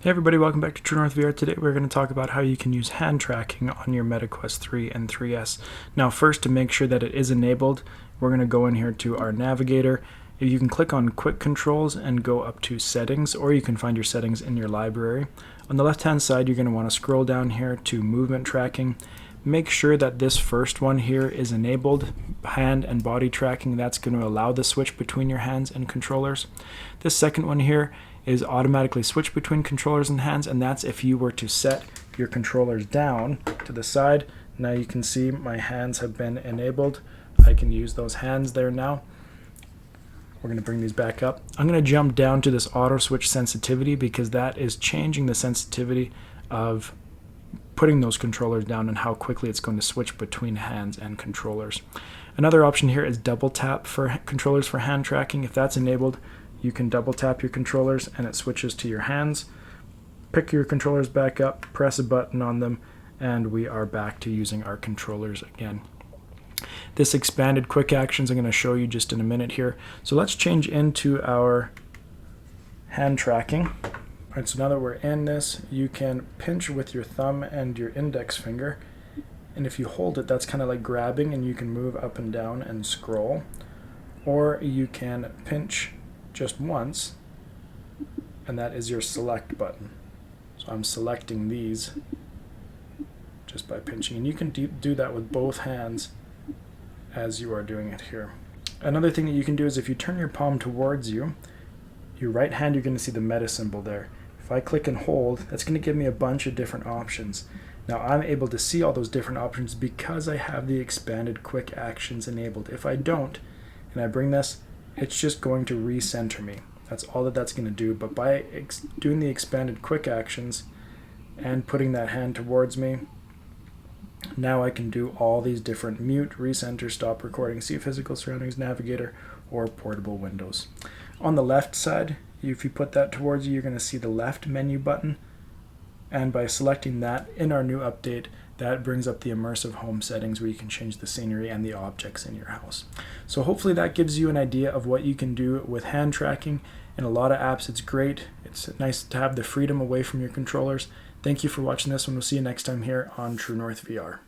Hey everybody, welcome back to True North VR. Today we're going to talk about how you can use hand tracking on your MetaQuest 3 and 3S. Now first, to make sure that it is enabled, we're going to go in here to our navigator. You can click on Quick Controls and go up to Settings, or you can find your settings in your library. On the left hand side, you're going to want to scroll down here to Movement Tracking. Make sure that this first one here is enabled, hand and body tracking. That's going to allow the switch between your hands and controllers. This second one here is automatically switch between controllers and hands, and that's if you were to set your controllers down to the side. Now you can see my hands have been enabled. I can use those hands there now. We're going to bring these back up. I'm going to jump down to this auto switch sensitivity because that is changing the sensitivity of putting those controllers down and how quickly it's going to switch between hands and controllers. Another option here is double tap for controllers for hand tracking. If that's enabled, you can double tap your controllers and it switches to your hands. Pick your controllers back up, press a button on them, and we are back to using our controllers again. This expanded quick actions I'm going to show you just in a minute here. So let's change into our hand tracking. All right, so now that we're in this, you can pinch with your thumb and your index finger. And if you hold it, that's kind of like grabbing, and you can move up and down and scroll. Or you can pinch just once, and that is your select button. So I'm selecting these just by pinching, and you can do that with both hands as you are doing it here. Another thing that you can do is if you turn your palm towards you, your right hand, you're going to see the meta symbol there. If I click and hold, that's going to give me a bunch of different options. Now I'm able to see all those different options because I have the expanded quick actions enabled. If I don't, and I bring this, it's just going to recenter me. That's all that's going to do. But by doing the expanded quick actions and putting that hand towards me, now I can do all these different mute, recenter, stop recording, see physical surroundings, navigator, or portable windows. On the left side, if you put that towards you, you're going to see the left menu button. And by selecting that in our new update, that brings up the immersive home settings where you can change the scenery and the objects in your house. So hopefully that gives you an idea of what you can do with hand tracking. In a lot of apps, it's great. It's nice to have the freedom away from your controllers. Thank you for watching this, and we'll see you next time here on True North VR.